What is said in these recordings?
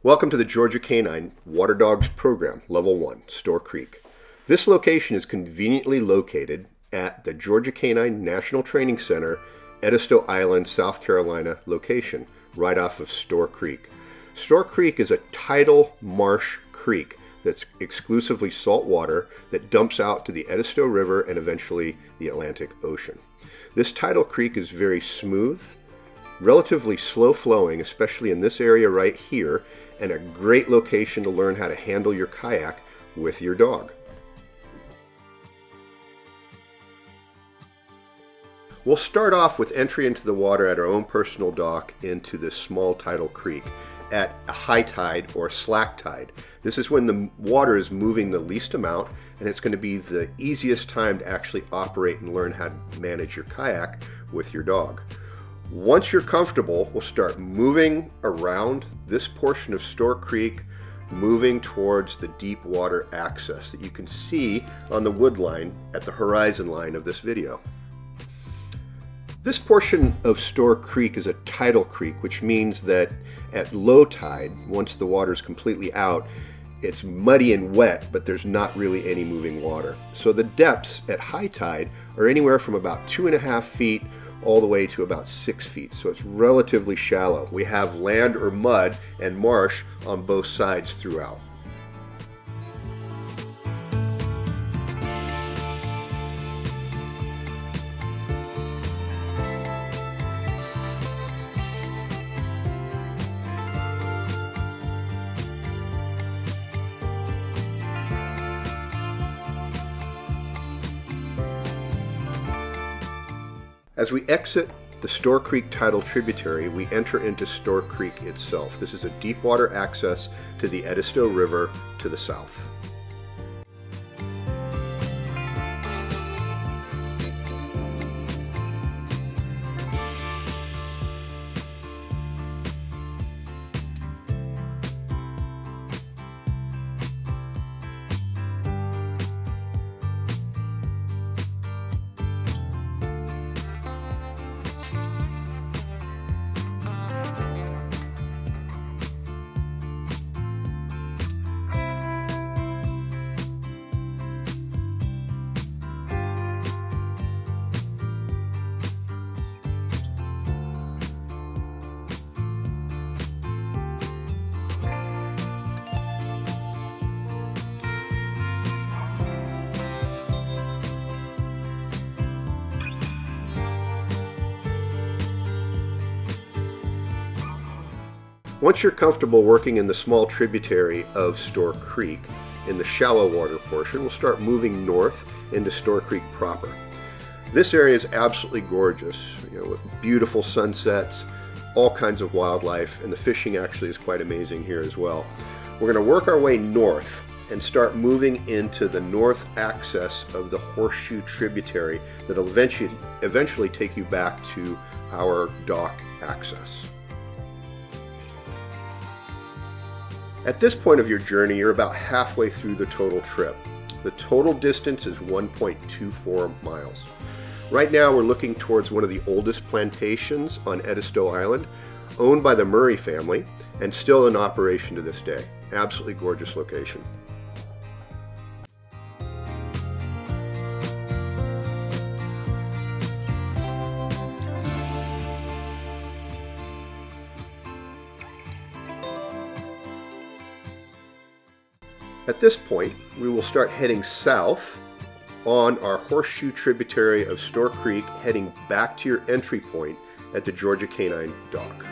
Welcome to the GAK9 WaterDogs Program, Level 1, Store Creek. This location is conveniently located at the GAK9 National Training Center, Edisto Island, South Carolina location, right off of Store Creek. Store Creek is a tidal marsh creek that's exclusively salt water that dumps out to the Edisto River and eventually the Atlantic Ocean. This tidal creek is very smooth, relatively slow flowing, especially in this area right here, and a great location to learn how to handle your kayak with your dog. We'll start off with entry into the water at our own personal dock into this small tidal creek at a high tide or slack tide. This is when the water is moving the least amount, and it's going to be the easiest time to actually operate and learn how to manage your kayak with your dog. Once you're comfortable, we'll start moving around this portion of Store Creek, moving towards the deep water access that you can see on the wood line at the horizon line of this video. This portion of Store Creek is a tidal creek, which means that at low tide, once the water is completely out, it's muddy and wet, but there's not really any moving water. So the depths at high tide are anywhere from about 2.5 feet all the way to about 6 feet. So it's relatively shallow. We have land or mud and marsh on both sides throughout. As we exit the Store Creek tidal tributary, we enter into Store Creek itself. This is a deep water access to the Edisto River to the south. Once you're comfortable working in the small tributary of Store Creek, in the shallow water portion, we'll start moving north into Store Creek proper. This area is absolutely gorgeous, with beautiful sunsets, all kinds of wildlife, and the fishing actually is quite amazing here as well. We're going to work our way north and start moving into the north access of the Horseshoe tributary that will eventually take you back to our dock access. At this point of your journey, you're about halfway through the total trip. The total distance is 1.24 miles. Right now we're looking towards one of the oldest plantations on Edisto Island, owned by the Murray family, and still in operation to this day. Absolutely gorgeous location. At this point, we will start heading south on our Horseshoe tributary of Store Creek, heading back to your entry point at the GAK9 dock.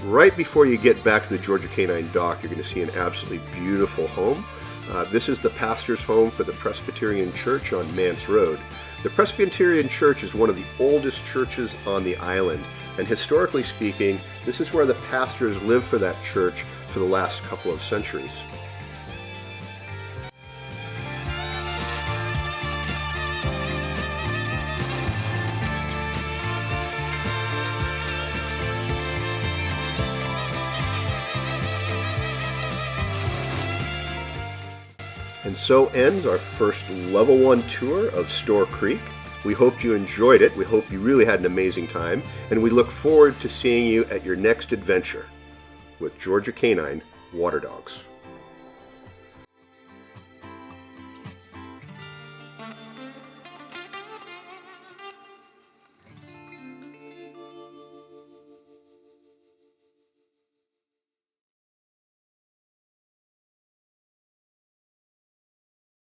Right before you get back to the Georgia K9 dock, you're going to see an absolutely beautiful home. This is the pastor's home for the Presbyterian Church on Mance Road. The Presbyterian Church is one of the oldest churches on the island, and historically speaking, this is where the pastors lived for that church for the last couple of centuries. And so ends our first Level 1 tour of Store Creek. We hope you enjoyed it. We hope you really had an amazing time. And we look forward to seeing you at your next adventure with Georgia K9 WaterDogs.